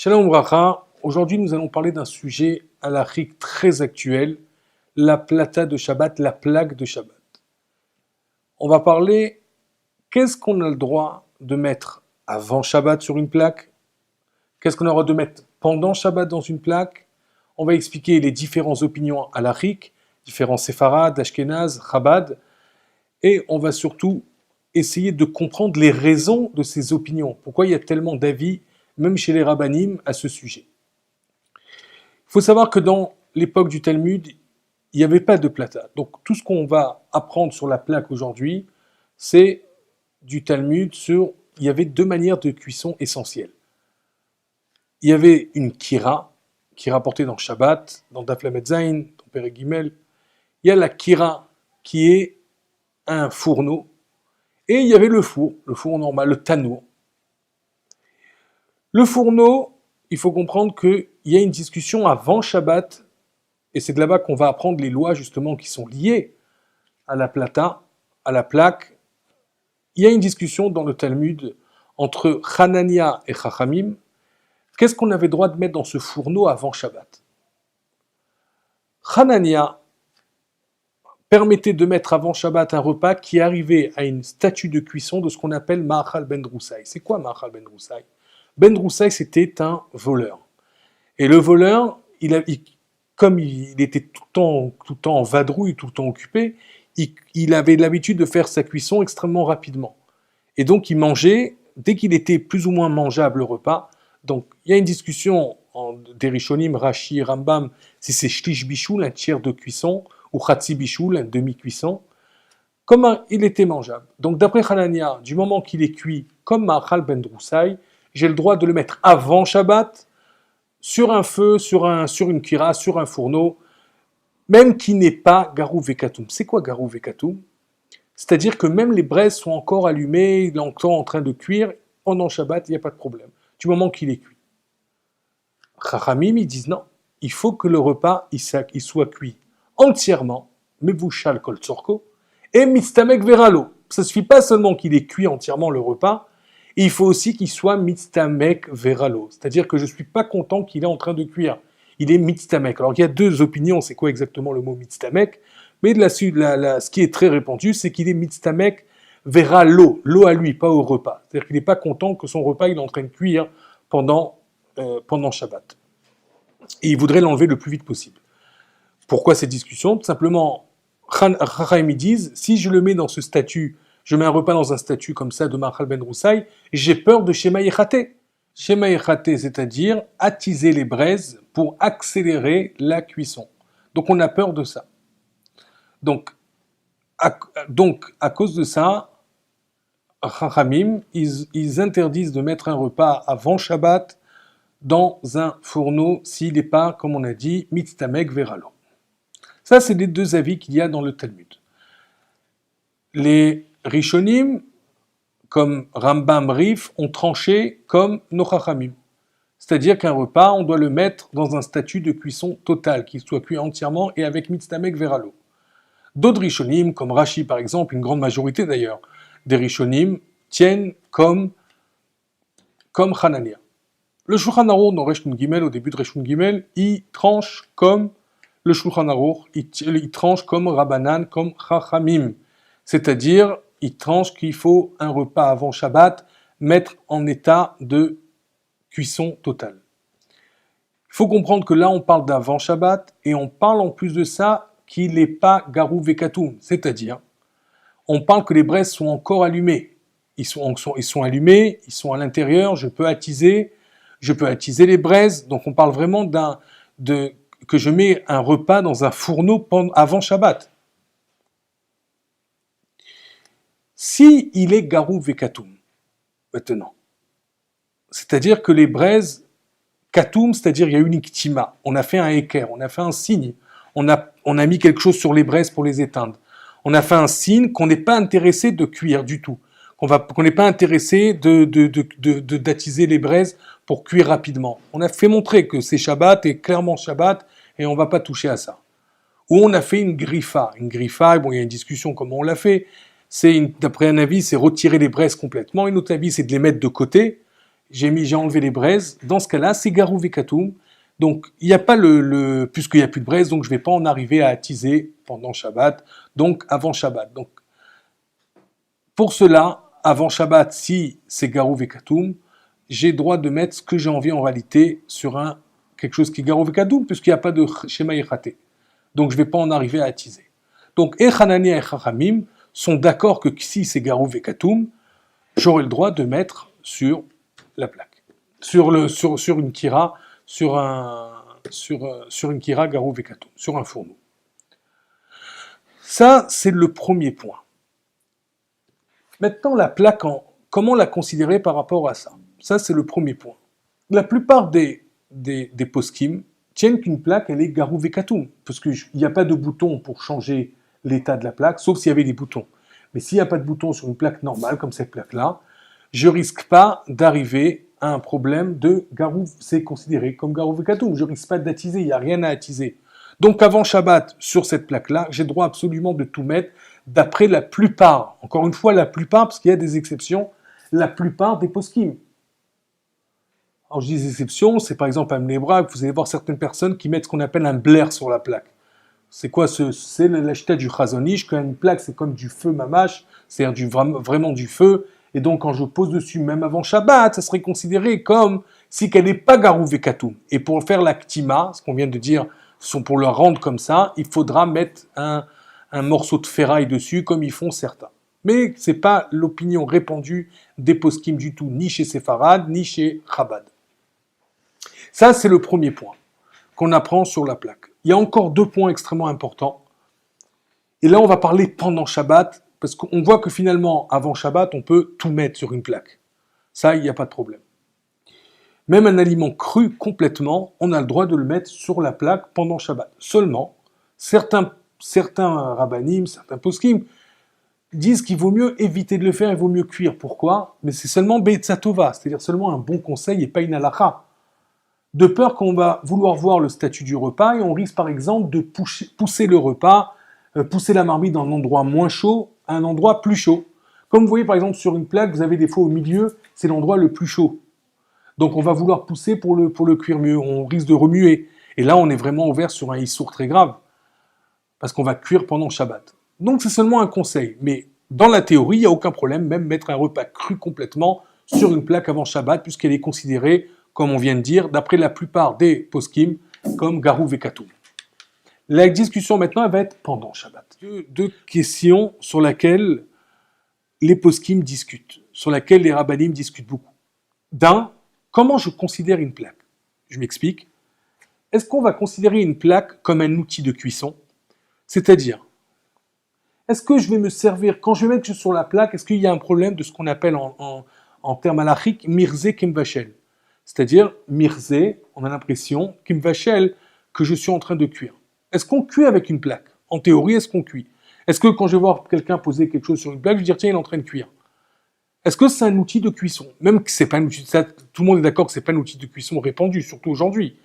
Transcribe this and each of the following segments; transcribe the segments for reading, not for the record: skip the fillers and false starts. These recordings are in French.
Shalom Bracha, aujourd'hui nous allons parler d'un sujet halachique très actuel, la plata de Shabbat, la plaque de Shabbat. On va parler, qu'est-ce qu'on a le droit de mettre avant Shabbat sur une plaque? Qu'est-ce qu'on a le droit de mettre pendant Shabbat dans une plaque? On va expliquer les différentes opinions halachiques, différents séfarades, ashkénazes, chabad, et on va surtout essayer de comprendre les raisons de ces opinions. Pourquoi il y a tellement d'avis, même chez les rabbanim, à ce sujet. Il faut savoir que dans l'époque du Talmud, il n'y avait pas de plata. Donc tout ce qu'on va apprendre sur la plaque aujourd'hui, c'est du Talmud sur... Il y avait deux manières de cuisson essentielles. Il y avait une kira, qui est rapportée dans Shabbat, dans Daf Lamed Zayin, dans Perek Gimel. Il y a la kira, qui est un fourneau. Et il y avait le four normal, le tanour. Le fourneau, il faut comprendre qu'il y a une discussion avant Shabbat, et c'est de là-bas qu'on va apprendre les lois justement qui sont liées à la plata, à la plaque. Il y a une discussion dans le Talmud entre Hanania et Chachamim. Qu'est-ce qu'on avait droit de mettre dans ce fourneau avant Shabbat? Hanania permettait de mettre avant Shabbat un repas qui arrivait à une statue de cuisson de ce qu'on appelle Ma'achal ben Drusai. C'est quoi Ma'achal ben Drusai? Ben Drusai, c'était un voleur. Et le voleur, comme il était tout le temps en vadrouille, tout le temps occupé, il avait l'habitude de faire sa cuisson extrêmement rapidement. Et donc il mangeait, dès qu'il était plus ou moins mangeable le repas, donc il y a une discussion des Rishonim, Rashi, Rambam, si c'est shlish bichoul, un tiers de cuisson, ou chatzi bichoul, un demi-cuisson, comment il était mangeable. Donc d'après Hanania, du moment qu'il est cuit comme Ma'achal ben Drusai, j'ai le droit de le mettre avant Shabbat, sur un feu, sur une kira, sur un fourneau, même qui n'est pas garou vekatum. C'est quoi garou vekatum? C'est-à-dire que même les braises sont encore allumées, il est encore en train de cuire, pendant Shabbat, il n'y a pas de problème, du moment qu'il est cuit. Chachamim, ils disent non, il faut que le repas il soit cuit entièrement, mevushal kol tzorko, et mitztamek veralo. Ça ne suffit pas seulement qu'il est cuit entièrement le repas, il faut aussi qu'il soit mitztamek veralo. C'est-à-dire que je ne suis pas content qu'il est en train de cuire. Il est mitztamek. Alors il y a deux opinions, c'est quoi exactement le mot mitztamek? Mais ce qui est très répandu, c'est qu'il est mitztamek veralo, l'eau à lui, pas au repas. C'est-à-dire qu'il n'est pas content que son repas il est en train de cuire pendant Shabbat. Et il voudrait l'enlever le plus vite possible. Pourquoi cette discussion? Tout simplement, Chachamim disent, si je le mets dans ce statut, je mets un repas dans un statut comme ça de Ma'achal ben Drusai, j'ai peur de Shema Yechate. Shema Yechate, c'est-à-dire attiser les braises pour accélérer la cuisson. Donc on a peur de ça. Donc à cause de ça, Chachamim, ils interdisent de mettre un repas avant Shabbat dans un fourneau s'il n'est pas, comme on a dit, mitztamek veralo. Ça, c'est les deux avis qu'il y a dans le Talmud. Les Rishonim, comme Rambam Rif, ont tranché comme nos Chachamim. C'est-à-dire qu'un repas, on doit le mettre dans un statut de cuisson totale, qu'il soit cuit entièrement et avec mitztamek veralo. D'autres Rishonim, comme Rashi par exemple, une grande majorité d'ailleurs, des Rishonim tiennent comme Hanania. Le Shulchan Aruch dans Reshun Gimel, au début de Reshun Gimel, il tranche comme le Shulchan Aruch, il tranche comme Rabbanan, comme Chachamim. C'est-à-dire, il tranche qu'il faut un repas avant Shabbat mettre en état de cuisson totale. Il faut comprendre que là, on parle d'avant Shabbat et on parle en plus de ça qu'il n'est pas garou vekatum. C'est-à-dire, on parle que les braises sont encore allumées. Ils sont allumés, ils sont à l'intérieur, je peux attiser les braises. Donc on parle vraiment que je mets un repas dans un fourneau avant Shabbat. Si il est garou vekatum, maintenant, c'est-à-dire que les braises, katum, c'est-à-dire il y a une iktima, on a fait un équerre, on a fait un signe, on a mis quelque chose sur les braises pour les éteindre. On a fait un signe qu'on n'est pas intéressé de cuire du tout, qu'on n'est pas intéressé d'attiser les braises pour cuire rapidement. On a fait montrer que c'est Shabbat et clairement Shabbat et on ne va pas toucher à ça. Ou on a fait une griffa. Une griffa, bon, il y a une discussion comment on l'a fait. D'après un avis, c'est retirer les braises complètement. Une autre avis, c'est de les mettre de côté. j'ai enlevé les braises. Dans ce cas-là, c'est garou vekatum. Donc, il n'y a pas puisqu'il n'y a plus de braise, donc je ne vais pas en arriver à attiser pendant Shabbat, donc avant Shabbat. Donc, pour cela, avant Shabbat, si c'est garou vekatum, j'ai droit de mettre ce que j'ai envie en réalité sur quelque chose qui est garou vekatum, puisqu'il n'y a pas de schéma irraté. Donc, je ne vais pas en arriver à attiser. Donc, Echanania et Chachamim sont d'accord que si c'est garou vekatum, j'aurai le droit de mettre sur la plaque, sur une kira, sur une kira garou vekatum, sur un fourneau. Ça, c'est le premier point. Maintenant, la plaque, comment la considérer par rapport à ça? Ça, c'est le premier point. La plupart des poskim tiennent qu'une plaque, elle est garou vekatum, parce qu'il n'y a pas de bouton pour changer l'état de la plaque, sauf s'il y avait des boutons. Mais s'il n'y a pas de bouton sur une plaque normale, comme cette plaque-là, je risque pas d'arriver à un problème de garou, c'est considéré comme garou vekatum. Je risque pas d'attiser, il n'y a rien à attiser. Donc avant Shabbat, sur cette plaque-là, j'ai droit absolument de tout mettre d'après la plupart, encore une fois la plupart, parce qu'il y a des exceptions, la plupart des poskim. Alors je dis des exceptions, c'est par exemple à Mnebrak, vous allez voir certaines personnes qui mettent ce qu'on appelle un blair sur la plaque. C'est quoi c'est la chita du Chazonish, quand une plaque c'est comme du feu mamash, c'est-à-dire vraiment du feu, et donc quand je pose dessus, même avant Shabbat, ça serait considéré comme si qu'elle n'est pas garou vekatum. Et pour faire la ktima, ce qu'on vient de dire, pour le rendre comme ça, il faudra mettre un morceau de ferraille dessus, comme ils font certains. Mais ce n'est pas l'opinion répandue des poskim du tout, ni chez Sepharad, ni chez Chabad. Ça, c'est le premier point qu'on apprend sur la plaque. Il y a encore deux points extrêmement importants. Et là, on va parler pendant Shabbat, parce qu'on voit que finalement, avant Shabbat, on peut tout mettre sur une plaque. Ça, il n'y a pas de problème. Même un aliment cru complètement, on a le droit de le mettre sur la plaque pendant Shabbat. Seulement, certains rabbanim, certains poskim, disent qu'il vaut mieux éviter de le faire, il vaut mieux cuire. Pourquoi? Mais c'est seulement be'etzatova, c'est-à-dire seulement un bon conseil et pas une halakha. De peur qu'on va vouloir voir le statut du repas et on risque par exemple de pousser le repas, pousser la marmite d'un endroit moins chaud à un endroit plus chaud. Comme vous voyez par exemple sur une plaque, vous avez des fois au milieu, c'est l'endroit le plus chaud. Donc on va vouloir pousser pour le cuire mieux, on risque de remuer. Et là on est vraiment ouvert sur un issour très grave, parce qu'on va cuire pendant Shabbat. Donc c'est seulement un conseil, mais dans la théorie, il n'y a aucun problème, même mettre un repas cru complètement sur une plaque avant Shabbat, puisqu'elle est considérée, comme on vient de dire, d'après la plupart des poskim, comme garou vekatum. La discussion maintenant, elle va être pendant Shabbat. Deux questions sur lesquelles les poskim discutent, sur lesquelles les rabbanim discutent beaucoup. D'un, comment je considère une plaque? Je m'explique. Est-ce qu'on va considérer une plaque comme un outil de cuisson? C'est-à-dire, est-ce que je vais me servir, quand je vais mettre sur la plaque, est-ce qu'il y a un problème de ce qu'on appelle en termes halachiques, mirze kimvachel? C'est-à-dire, mirze, on a l'impression, kimvachel, que je suis en train de cuire. Est-ce qu'on cuit avec une plaque? En théorie, est-ce qu'on cuit? Est-ce que quand je vais voir quelqu'un poser quelque chose sur une plaque, je vais dire, tiens, il est en train de cuire? Est-ce que c'est un outil de cuisson? Même que c'est pas un outil, tout le monde est d'accord que c'est pas un outil de cuisson répandu, surtout aujourd'hui.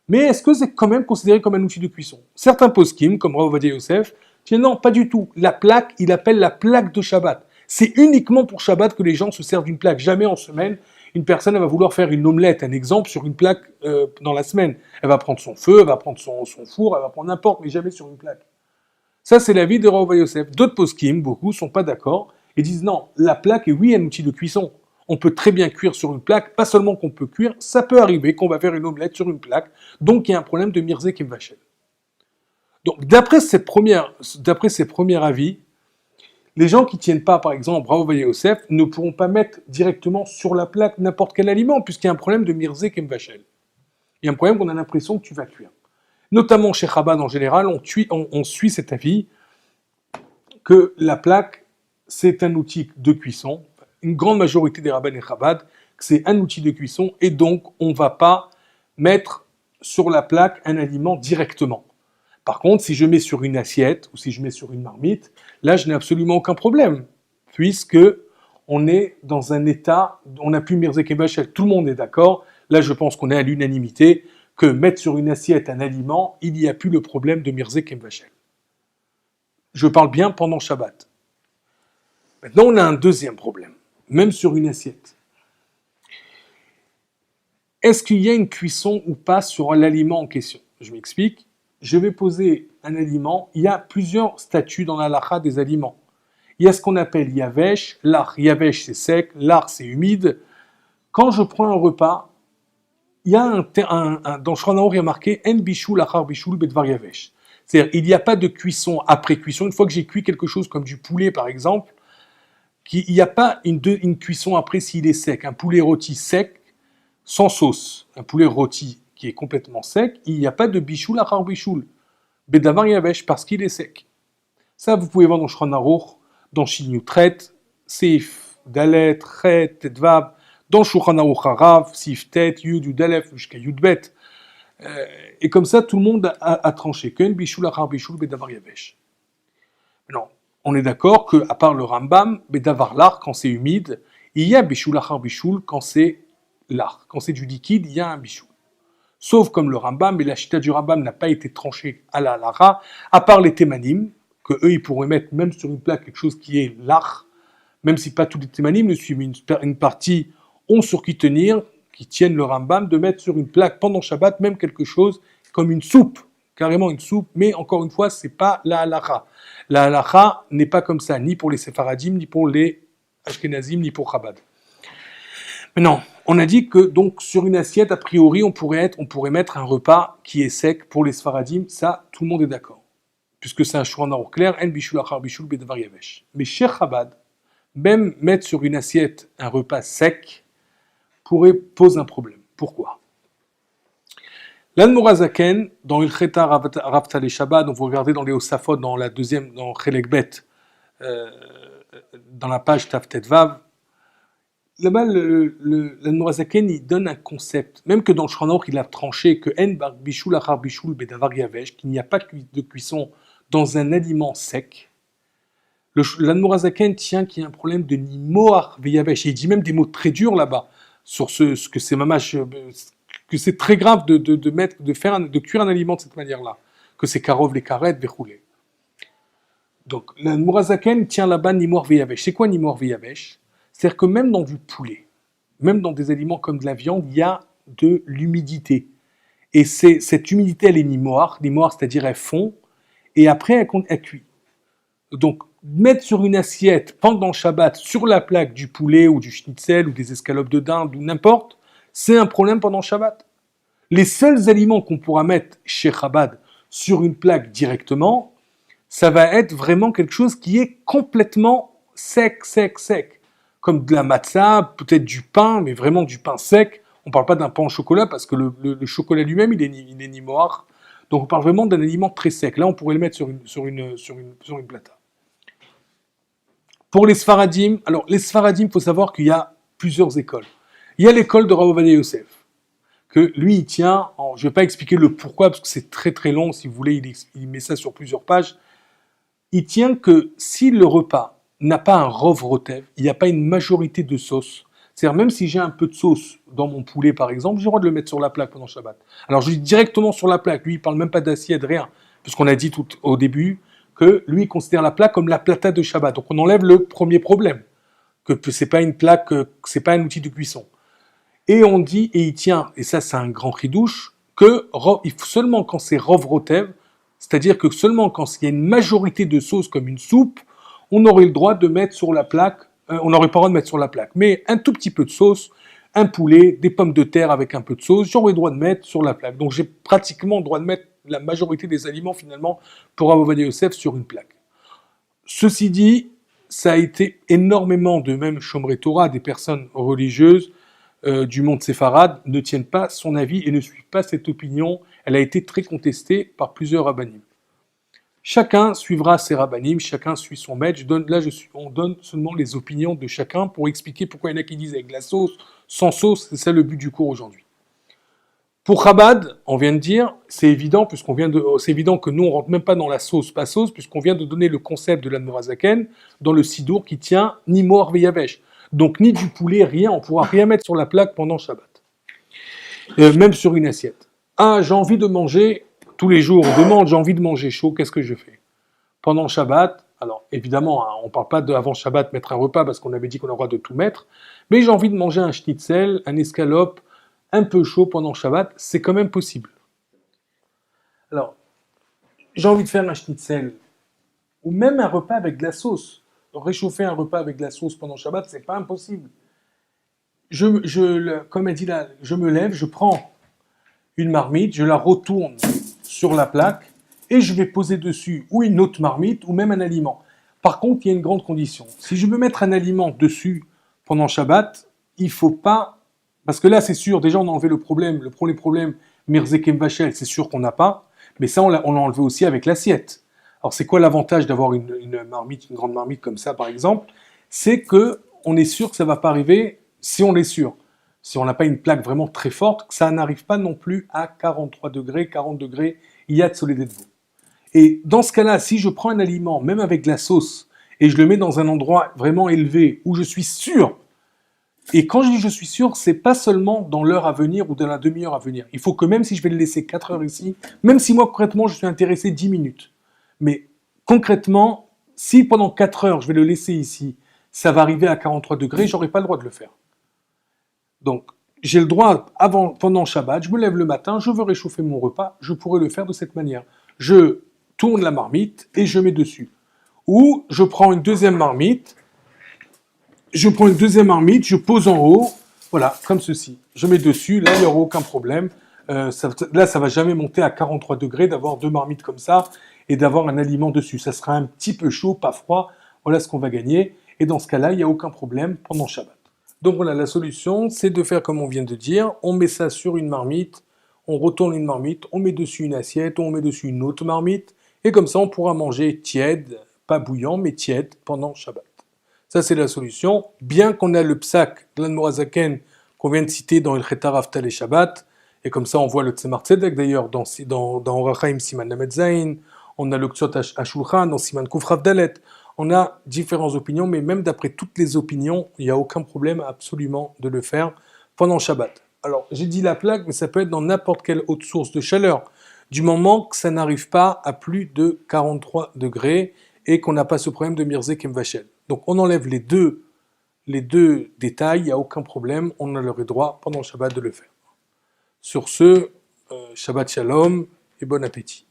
Mais est-ce que c'est quand même considéré comme un outil de cuisson? Certains poskim, comme Rav Ovadia Yosef, disent non, pas du tout. La plaque, il appelle la plaque de Shabbat. C'est uniquement pour Shabbat que les gens se servent d'une plaque. Jamais en semaine, une personne elle va vouloir faire une omelette, un exemple, sur une plaque dans la semaine. Elle va prendre son feu, elle va prendre son four, elle va prendre n'importe, mais jamais sur une plaque. Ça, c'est l'avis de Rav Ovadia Yosef. D'autres poskim, beaucoup, sont pas d'accord et disent non, la plaque est oui un outil de cuisson. On peut très bien cuire sur une plaque, pas seulement qu'on peut cuire, ça peut arriver qu'on va faire une omelette sur une plaque, donc il y a un problème de mirze kimvachel. Donc d'après ces premiers avis, les gens qui ne tiennent pas, par exemple, Rav Ovadia Yosef, ne pourront pas mettre directement sur la plaque n'importe quel aliment, puisqu'il y a un problème de mirze kimvachel. Il y a un problème qu'on a l'impression que tu vas cuire. Notamment chez Chabad en général, on suit cet avis que la plaque, c'est un outil de cuisson. Une grande majorité des rabbins et Chabad, que c'est un outil de cuisson, et donc on ne va pas mettre sur la plaque un aliment directement. Par contre, si je mets sur une assiette, ou si je mets sur une marmite, là je n'ai absolument aucun problème, puisque on est dans un état, on n'a plus mirze kimvachel, tout le monde est d'accord, là je pense qu'on est à l'unanimité, que mettre sur une assiette un aliment, il n'y a plus le problème de mirze kimvachel. Je parle bien pendant Shabbat. Maintenant on a un deuxième problème, même sur une assiette. est-ce qu'il y a une cuisson ou pas sur l'aliment en question? Je m'explique. Je vais poser un aliment. Il y a plusieurs statuts dans la halakha des aliments. Il y a ce qu'on appelle yavesh, l'ar. Yavesh, c'est sec, l'ar, c'est humide. Quand je prends un repas, il y a dans Shulchan Aruch, il y a marqué en bishul achar bishul bedvar yavesh. C'est-à-dire, il n'y a pas de cuisson après cuisson. Une fois que j'ai cuit quelque chose comme du poulet, par exemple, il n'y a pas une cuisson après s'il est sec. Un poulet rôti sec, sans sauce. Un poulet rôti qui est complètement sec, il n'y a pas de bishul achar bishul. Bedavar yavesh, parce qu'il est sec. Ça, vous pouvez voir dans Shulchan Aruch, dans Shin Yutret, Seif, Dalet, Chet, Tetvav, dans Shulchan Aruch Harav, Sif, Tet, Yud, Yudalef, jusqu'à Yudbet. Et comme ça, tout le monde a tranché. Ken bishul achar bishul bedavar yavesh. Non, on est d'accord qu'à part le Rambam, bedavar lar, quand c'est humide, il y a bishul achar bishul quand c'est lar. Quand c'est du liquide, il y a un bishul. Sauf comme le Rambam, mais la chita du Rambam n'a pas été tranchée à la lara, à part les témanim, que eux ils pourraient mettre même sur une plaque quelque chose qui est lar, même si pas tous les témanim le suivent, une partie ont sur qui tenir, qui tiennent le Rambam, de mettre sur une plaque pendant Shabbat même quelque chose comme une soupe, carrément une soupe, mais encore une fois, c'est pas la halacha. La halacha n'est pas comme ça, ni pour les séfaradim, ni pour les ashkenazim, ni pour Chabad. Mais non, on a dit que donc sur une assiette, a priori, on pourrait mettre un repas qui est sec pour les séfaradim, ça, tout le monde est d'accord. Puisque c'est un Shulchan Aruch clair, en bishul achar bishul bedavar yavesh. Mais chez Chabad, même mettre sur une assiette un repas sec pose un problème. Pourquoi? L'Admorazaken, dans Ilcheta Ravta les Shabbat, donc vous regardez dans les Osafot, dans la deuxième, dans Chelek Bet, dans la page Taftet Vav, là-bas, l'Admorazaken, il donne un concept, même que dans le Shulchan Aruch, il a tranché que en bar bishul achar bishul bedavar yavesh, qu'il n'y a pas de cuisson dans un aliment sec. L'Admorazaken tient qu'il y a un problème de nimoar veyavesh, et il dit même des mots très durs là-bas, sur ce que c'est mamash, que c'est très grave de cuire un aliment de cette manière-là, que c'est karov les karet vechoulé. Donc, l'Admorazaken tient là-bas nimoar veyavesh. C'est quoi nimoar veyavesh? C'est-à-dire que même dans du poulet, même dans des aliments comme de la viande, il y a de l'humidité. Et cette humidité, elle est nimoar, c'est-à-dire elle fond, et après elle cuit. Donc, mettre sur une assiette, pendant Shabbat, sur la plaque du poulet ou du schnitzel ou des escalopes de dinde ou n'importe, c'est un problème pendant Shabbat. Les seuls aliments qu'on pourra mettre chez Chabad sur une plaque directement, ça va être vraiment quelque chose qui est complètement sec. Comme de la matzah, peut-être du pain, mais vraiment du pain sec. On ne parle pas d'un pain au chocolat parce que le chocolat lui-même, il est nimoar. Donc on parle vraiment d'un aliment très sec. Là, on pourrait le mettre sur une plata. Pour les Sfaradim, alors les Sfaradim, il faut savoir qu'il y a plusieurs écoles. Il y a l'école de Rav Ovadia Yosef, que lui, il tient, je ne vais pas expliquer le pourquoi, parce que c'est très très long, si vous voulez, il met ça sur plusieurs pages. Il tient que si le repas n'a pas un rov rotev, il n'y a pas une majorité de sauce, c'est-à-dire même si j'ai un peu de sauce dans mon poulet par exemple, j'ai le droit de le mettre sur la plaque pendant Shabbat. Alors je dis directement sur la plaque, lui il ne parle même pas d'assiette, rien, puisqu'on a dit tout au début que lui il considère la plaque comme la plata de Shabbat. Donc on enlève le premier problème, que c'est pas une plaque, c'est pas un outil de cuisson. Et on dit, et il tient, et ça c'est un grand ridouche, que seulement quand c'est rov rotev, c'est-à-dire que seulement quand il y a une majorité de sauce comme une soupe, on aurait le droit de mettre sur la plaque, on n'aurait pas le droit de mettre sur la plaque. Mais un tout petit peu de sauce, un poulet, des pommes de terre avec un peu de sauce, j'aurais le droit de mettre sur la plaque. Donc j'ai pratiquement le droit de mettre la majorité des aliments finalement pour Rav Ovadia Yosef sur une plaque. Ceci dit, ça a été énormément de même Shomrei Torah, des personnes religieuses du monde séfarade ne tiennent pas son avis et ne suivent pas cette opinion. Elle a été très contestée par plusieurs rabbanim. Chacun suivra ses rabbanim, chacun suit son maître. On donne seulement les opinions de chacun pour expliquer pourquoi il y en a qui disent avec la sauce, sans sauce, c'est ça le but du cours aujourd'hui. Pour Chabad, on vient de dire, c'est évident que nous on rentre même pas dans la sauce, pas sauce, puisqu'on vient de donner le concept de l'Admorazaken dans le Sidour qui tient ni mor veyavesh. Donc ni du poulet, rien, on ne pourra rien mettre sur la plaque pendant Shabbat. Même sur une assiette. Ah, j'ai envie de manger, tous les jours on demande, j'ai envie de manger chaud, qu'est-ce que je fais? Pendant Shabbat, alors évidemment, on ne parle pas avant Shabbat mettre un repas parce qu'on avait dit qu'on a le droit de tout mettre, mais j'ai envie de manger un schnitzel, un escalope, un peu chaud pendant Shabbat, c'est quand même possible. Alors, j'ai envie de faire un schnitzel, ou même un repas avec de la sauce. Réchauffer un repas avec de la sauce pendant Shabbat, c'est pas impossible. Comme elle dit là, je me lève, je prends une marmite, je la retourne sur la plaque et je vais poser dessus ou une autre marmite ou même un aliment. Par contre, il y a une grande condition. Si je veux mettre un aliment dessus pendant Shabbat, il faut pas, parce que là c'est sûr, déjà on a enlevé le premier problème, Mirzekem Vachel, c'est sûr qu'on n'a pas, mais ça on l'a enlevé aussi avec l'assiette. Alors c'est quoi l'avantage d'avoir une marmite, une grande marmite comme ça par exemple? C'est que on est sûr que ça va pas arriver si on est sûr. Si on n'a pas une plaque vraiment très forte, que ça n'arrive pas non plus à 43 degrés, 40 degrés, il y a de solidité de veau. Et dans ce cas-là, si je prends un aliment, même avec de la sauce, et je le mets dans un endroit vraiment élevé, où je suis sûr, et quand je dis je suis sûr, c'est pas seulement dans l'heure à venir ou dans la demi-heure à venir. Il faut que même si je vais le laisser 4 heures ici, même si moi concrètement je suis intéressé 10 minutes, mais concrètement, si pendant 4 heures je vais le laisser ici, ça va arriver à 43 degrés, j'aurai pas le droit de le faire. Donc, j'ai le droit, pendant Shabbat, je me lève le matin, je veux réchauffer mon repas, je pourrais le faire de cette manière. Je tourne la marmite et je mets dessus. Ou je prends une deuxième marmite, je pose en haut, voilà, comme ceci. Je mets dessus, là, il n'y aura aucun problème. Là, ça va jamais monter à 43 degrés d'avoir deux marmites comme ça et d'avoir un aliment dessus. Ça sera un petit peu chaud, pas froid. Voilà ce qu'on va gagner. Et dans ce cas-là, il n'y a aucun problème pendant Shabbat. Donc voilà, la solution, c'est de faire comme on vient de dire. On met ça sur une marmite, on retourne une marmite, on met dessus une assiette, on met dessus une autre marmite, et comme ça, on pourra manger tiède, pas bouillant, mais tiède pendant Shabbat. Ça, c'est la solution. Bien qu'on a le psak de l'Admorazaken qu'on vient de citer dans le Chetar Haftal et Shabbat, et comme ça, on voit le Tzemar Tzedek d'ailleurs dans Orachaim Siman Lamed Zayin, on a le Ktsot HaShulchan dans Siman Kuf Rav Dalet. On a différentes opinions, mais même d'après toutes les opinions, il n'y a aucun problème absolument de le faire pendant Shabbat. Alors, j'ai dit la plaque, mais ça peut être dans n'importe quelle autre source de chaleur, du moment que ça n'arrive pas à plus de 43 degrés et qu'on n'a pas ce problème de Mirzekem Vachel. Donc, on enlève les deux détails, il n'y a aucun problème, on a le droit pendant Shabbat de le faire. Sur ce, Shabbat Shalom et bon appétit.